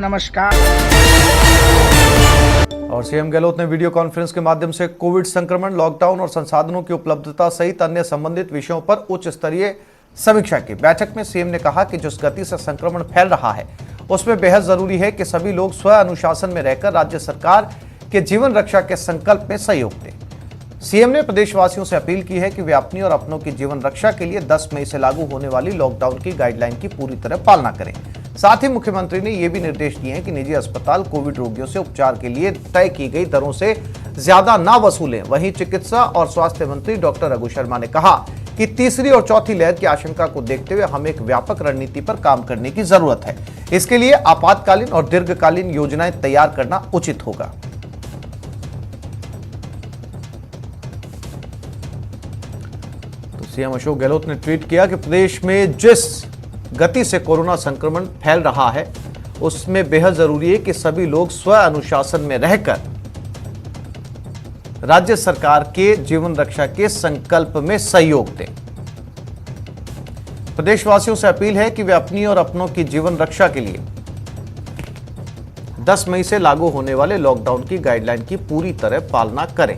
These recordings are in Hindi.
नमस्कार। और सीएम गहलोत ने वीडियो कॉन्फ्रेंस के माध्यम से कोविड संक्रमण, लॉकडाउन और संसाधनों की उपलब्धता सहित अन्य संबंधित विषयों पर उच्च स्तरीय समीक्षा की। बैठक में सीएम ने कहा कि जिस गति से संक्रमण फैल रहा है उसमें बेहद जरूरी है कि सभी लोग स्व अनुशासन में रहकर राज्य सरकार के जीवन रक्षा के संकल्प में सहयोग दें। सीएम ने प्रदेशवासियों से अपील की है कि वे अपनी और अपनों की जीवन रक्षा के लिए 10 मई से लागू होने वाली लॉकडाउन की गाइडलाइन की पूरी तरह पालना करें। साथ ही मुख्यमंत्री ने यह भी निर्देश दिए हैं कि निजी अस्पताल कोविड रोगियों से उपचार के लिए तय की गई दरों से ज्यादा ना वसूलें। वहीं चिकित्सा और स्वास्थ्य मंत्री डॉक्टर रघु शर्मा ने कहा कि तीसरी और चौथी लहर की आशंका को देखते हुए हमें एक व्यापक रणनीति पर काम करने की जरूरत है। इसके लिए आपातकालीन और दीर्घकालीन योजनाएं तैयार करना उचित होगा। सीएम अशोक गहलोत ने ट्वीट किया कि प्रदेश में जिस गति से कोरोना संक्रमण फैल रहा है उसमें बेहद जरूरी है कि सभी लोग स्व अनुशासन में रहकर राज्य सरकार के जीवन रक्षा के संकल्प में सहयोग दें। प्रदेशवासियों से अपील है कि वे अपनी और अपनों की जीवन रक्षा के लिए 10 मई से लागू होने वाले लॉकडाउन की गाइडलाइन की पूरी तरह पालना करें।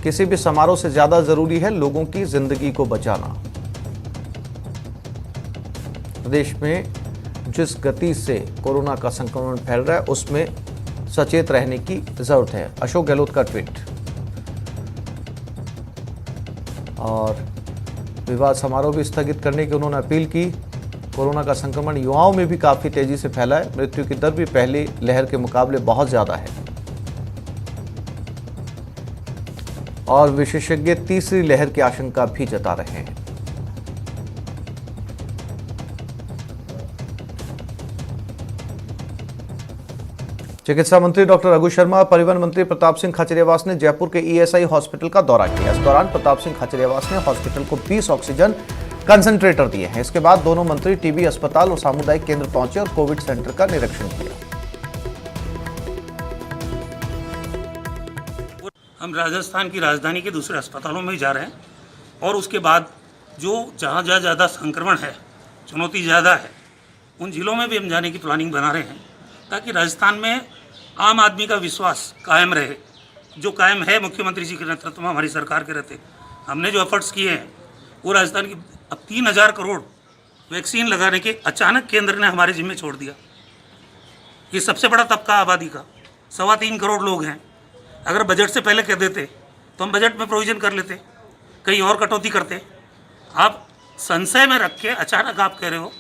किसी भी समारोह से ज्यादा जरूरी है लोगों की जिंदगी को बचाना। प्रदेश में जिस गति से कोरोना का संक्रमण फैल रहा है उसमें सचेत रहने की जरूरत है। अशोक गहलोत का ट्वीट। और विवाह समारोह भी स्थगित करने की उन्होंने अपील की। कोरोना का संक्रमण युवाओं में भी काफी तेजी से फैला है। मृत्यु की दर भी पहली लहर के मुकाबले बहुत ज्यादा है और विशेषज्ञ तीसरी लहर की आशंका भी जता रहे हैं। चिकित्सा मंत्री डॉक्टर रघु शर्मा, परिवहन मंत्री प्रताप सिंह खाचरियावास ने जयपुर के ईएसआई हॉस्पिटल का दौरा किया। इस दौरान प्रताप सिंह खाचरियावास ने हॉस्पिटल को 20 ऑक्सीजन कंसंट्रेटर दिए हैं। इसके बाद दोनों मंत्री टीबी अस्पताल और सामुदायिक केंद्र पहुंचे और कोविड सेंटर का निरीक्षण किया। हम राजस्थान की राजधानी के दूसरे अस्पतालों में जा रहे हैं और उसके बाद जहाँ ज़्यादा संक्रमण है, चुनौती ज़्यादा है, उन जिलों में भी हम जाने की प्लानिंग बना रहे हैं ताकि राजस्थान में आम आदमी का विश्वास कायम रहे, जो कायम है मुख्यमंत्री जी के नेतृत्व में हमारी सरकार के रहते। हमने जो एफर्ट्स किए हैं वो राजस्थान की अब 3000 करोड़ वैक्सीन लगाने के अचानक केंद्र ने हमारे जिम्मे छोड़ दिया। ये सबसे बड़ा तबका आबादी का 3.25 करोड़ लोग हैं। अगर बजट से पहले कह देते तो हम बजट में प्रोविजन कर लेते, कहीं और कटौती करते। आप संशय में रख के अचानक आप कह रहे हो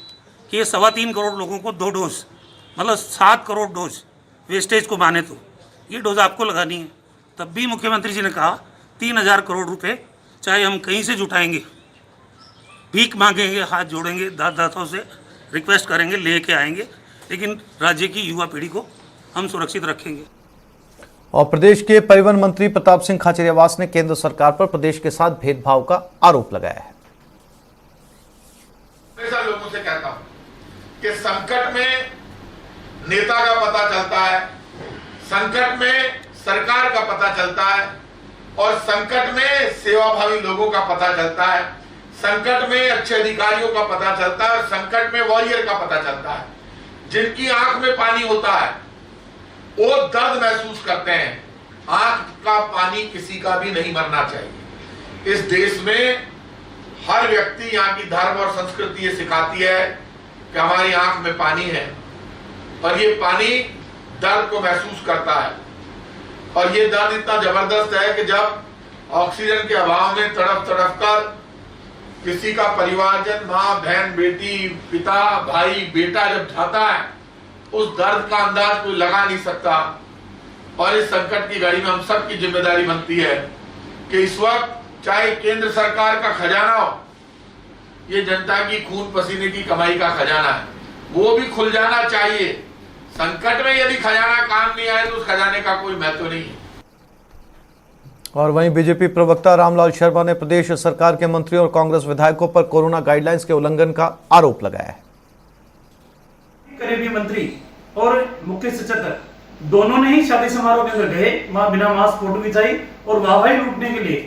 कि ये 3.25 करोड़ लोगों को 2 डोज मतलब 7 करोड़ डोज वेस्टेज को माने तो ये डोज आपको लगानी है। तब भी मुख्यमंत्री जी ने कहा 3000 करोड़ रुपए चाहे हम कहीं से जुटाएंगे, भीख मांगेंगे, हाथ जोड़ेंगे, दाताओं से रिक्वेस्ट करेंगे, लेके आएंगे, लेकिन राज्य की युवा पीढ़ी को हम सुरक्षित रखेंगे। और प्रदेश के परिवहन मंत्री प्रताप सिंह खाचरियावास ने केंद्र सरकार पर प्रदेश के साथ भेदभाव का आरोप लगाया है। हमेशा लोगों से कहता हूं कि संकट में नेता का पता चलता है, संकट में सरकार का पता चलता है और संकट में सेवाभावी लोगों का पता चलता है, संकट में अच्छे अधिकारियों का पता चलता है और संकट में वॉरियर का पता चलता है। जिनकी आंख में पानी होता है वो दर्द महसूस करते हैं। आंख का पानी किसी का भी नहीं मरना चाहिए। इस देश में हर व्यक्ति, यहाँ की धर्म और संस्कृति ये सिखाती है कि हमारी आंख में पानी है और ये पानी दर्द को महसूस करता है। और ये दर्द इतना जबरदस्त है कि जब ऑक्सीजन के अभाव में तड़प तड़प कर किसी का परिवारजन, माँ, बहन, बेटी, पिता, भाई, बेटा जब जाता है उस दर्द का अंदाज कोई लगा नहीं सकता। और इस संकट की घड़ी में हम सब की जिम्मेदारी बनती है कि इस वक्त चाहे केंद्र सरकार का खजाना हो, ये जनता की खून पसीने की कमाई का खजाना है, वो भी खुल जाना चाहिए। संकट में यदि खजाना काम नहीं आए तो उस खजाने का कोई महत्व नहीं है। और वहीं बीजेपी प्रवक्ता रामलाल शर्मा ने प्रदेश सरकार के मंत्री और कांग्रेस विधायकों पर कोरोना गाइडलाइंस के उल्लंघन का आरोप लगाया है। करीबी मंत्री और मुख्य सचेतक दोनों ने ही शादी समारोह के अंदर गए, वहां बिना मास्क फोटो खिंचाई और वाहवाही लूटने के लिए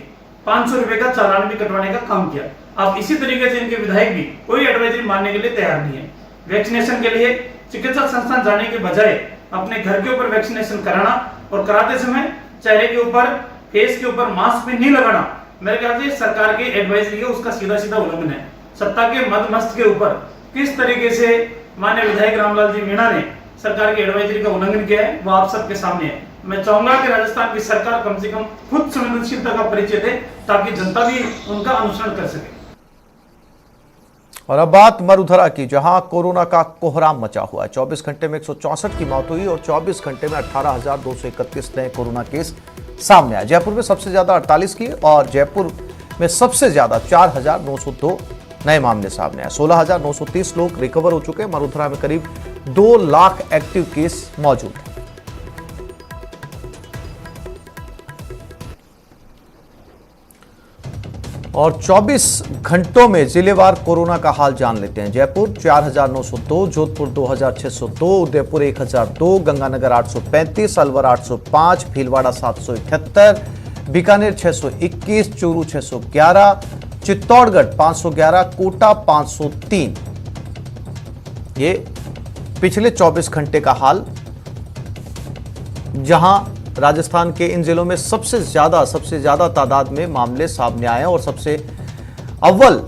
500 रुपए का चालान भी कटवाने का काम किया। आप इसी तरीके से इनके विधायक भी कोई एडवाइजरी मानने के लिए तैयार नहीं है। वैक्सीनेशन के लिए चिकित्सा संस्थान जाने के बजाय अपने घर के ऊपर वैक्सीनेशन कराना और कराते समय चेहरे के ऊपर, फेस के ऊपर मास्क भी नहीं लगाना, मेरे ख्याल से सरकार की एडवाइजरी है उसका सीधा सीधा उल्लंघन है। सत्ता के मदमस्त के ऊपर किस तरीके से माननीय विधायक रामलाल जी मीणा ने सरकार की एडवाइजरी का उल्लंघन किया है वो आप सबके सामने है। मैं चाहूंगा कि राजस्थान की सरकार कम से कम खुद संवेदनशीलता का परिचय दे ताकि जनता भी उनका अनुसरण कर सके। और अब बात मरुधरा की, जहां कोरोना का कोहराम मचा हुआ है। 24 घंटे में 164 की मौत हुई और 24 घंटे में 18,231 नए कोरोना केस सामने आए। जयपुर में सबसे ज्यादा 48 की और जयपुर में सबसे ज्यादा 4,902 नए मामले सामने आए। 16,930 लोग रिकवर हो चुके हैं। मरुधरा में करीब 2 लाख एक्टिव केस मौजूद हैं। और 24 घंटों में जिलेवार कोरोना का हाल जान लेते हैं। जयपुर 4,902, जोधपुर 2,602, उदयपुर 1,002, गंगानगर 835, अलवर 805, भीलवाड़ा 778, बीकानेर 621, चूरू 611, चित्तौड़गढ़ 511, कोटा 503। ये पिछले 24 घंटे का हाल, जहां राजस्थान के इन जिलों में सबसे ज्यादा तादाद में मामले सामने आए हैं और सबसे अव्वल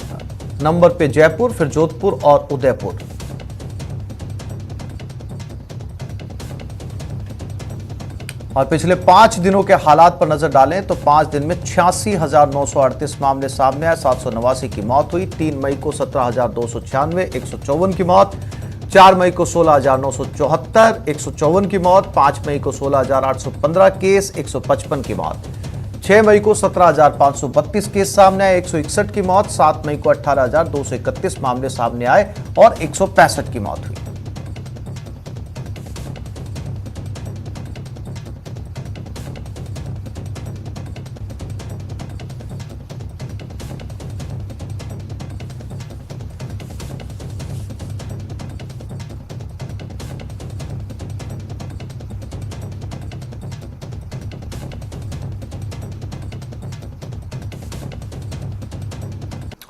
नंबर पे जयपुर, फिर जोधपुर और उदयपुर। और पिछले 5 दिनों के हालात पर नजर डालें तो 5 दिन में 86,938 मामले सामने आए, 789 की मौत हुई। 3 मई को 17,296, 154 की मौत। 4 मई को 16,974, 154 की मौत। 5 मई को 16,815 केस, 155 की मौत। 6 मई को 17,532 केस सामने आए, 161 की मौत। 7 मई को 18,231 मामले सामने आए और 165 की मौत हुई।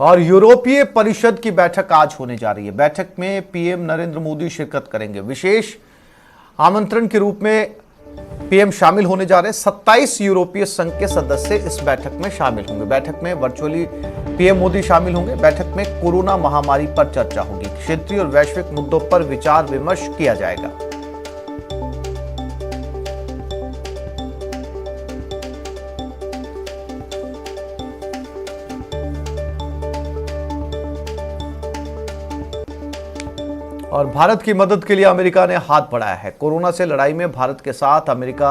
और यूरोपीय परिषद की बैठक आज होने जा रही है। बैठक में पीएम नरेंद्र मोदी शिरकत करेंगे। विशेष आमंत्रण के रूप में पीएम शामिल होने जा रहे हैं। 27 यूरोपीय संघ के सदस्य इस बैठक में शामिल होंगे। बैठक में वर्चुअली पीएम मोदी शामिल होंगे। बैठक में कोरोना महामारी पर चर्चा होगी। क्षेत्रीय और वैश्विक मुद्दों पर विचार विमर्श किया जाएगा। और भारत की मदद के लिए अमेरिका ने हाथ बढ़ाया है। कोरोना से लड़ाई में भारत के साथ अमेरिका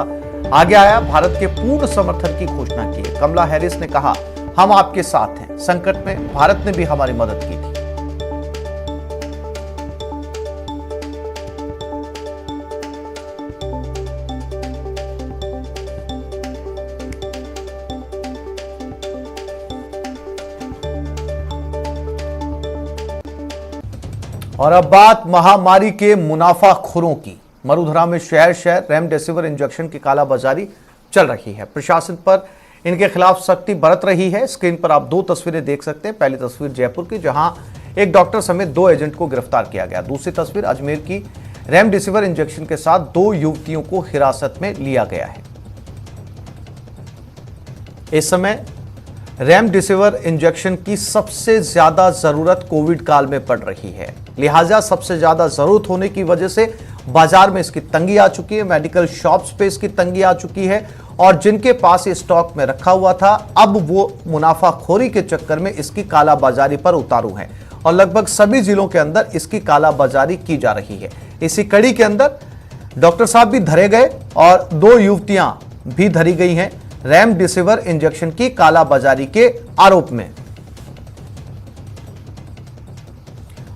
आगे आया, भारत के पूर्ण समर्थन की घोषणा की है। कमला हैरिस ने कहा, हम आपके साथ हैं। संकट में भारत ने भी हमारी मदद की थी। और अब बात महामारी के मुनाफाखोरों की। मरुधरा में शहर शहर रेमडेसिविर इंजेक्शन की कालाबाजारी चल रही है। प्रशासन पर इनके खिलाफ सख्ती बरत रही है। स्क्रीन पर आप 2 तस्वीरें देख सकते हैं। पहली तस्वीर जयपुर की, जहां एक डॉक्टर समेत 2 एजेंट को गिरफ्तार किया गया। दूसरी तस्वीर अजमेर की, रेमडेसिविर इंजेक्शन के साथ 2 युवतियों को हिरासत में लिया गया है। इस समय रेमडेसिविर इंजेक्शन की सबसे ज्यादा जरूरत कोविड काल में पड़ रही है, लिहाजा सबसे ज्यादा जरूरत होने की वजह से बाजार में इसकी तंगी आ चुकी है। मेडिकल शॉप्स पे इसकी तंगी आ चुकी है और जिनके पास ये स्टॉक में रखा हुआ था, अब वो मुनाफाखोरी के चक्कर में इसकी कालाबाजारी पर उतारू हैं और लगभग सभी जिलों के अंदर इसकी कालाबाजारी की जा रही है। इसी कड़ी के अंदर डॉक्टर साहब भी धरे गए और 2 युवतियां भी धरी गई हैं रेमडेसिविर इंजेक्शन की कालाबाजारी के आरोप में।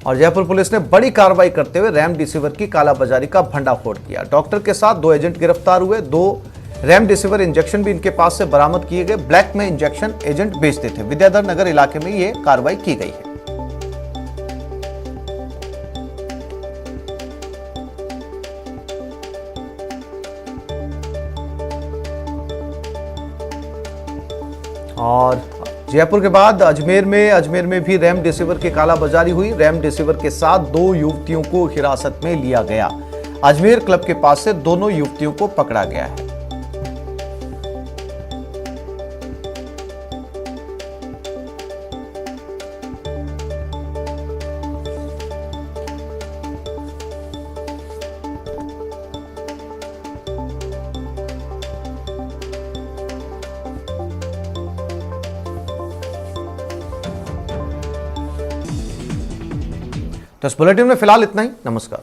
और जयपुर पुलिस ने बड़ी कार्रवाई करते हुए रेमडेसिविर की कालाबाजारी का भंडाफोड़ किया। डॉक्टर के साथ 2 एजेंट गिरफ्तार हुए। 2 रेमडेसिविर इंजेक्शन भी इनके पास से बरामद किए गए। ब्लैक में इंजेक्शन एजेंट बेचते थे। विद्याधर नगर इलाके में यह कार्रवाई की गई है। और जयपुर के बाद अजमेर में भी रेमडेसिविर की कालाबाजारी हुई। रेमडेसिविर के साथ 2 युवतियों को हिरासत में लिया गया। अजमेर क्लब के पास से दोनों युवतियों को पकड़ा गया है। तो इस बुलेटिन में फिलहाल इतना ही। नमस्कार।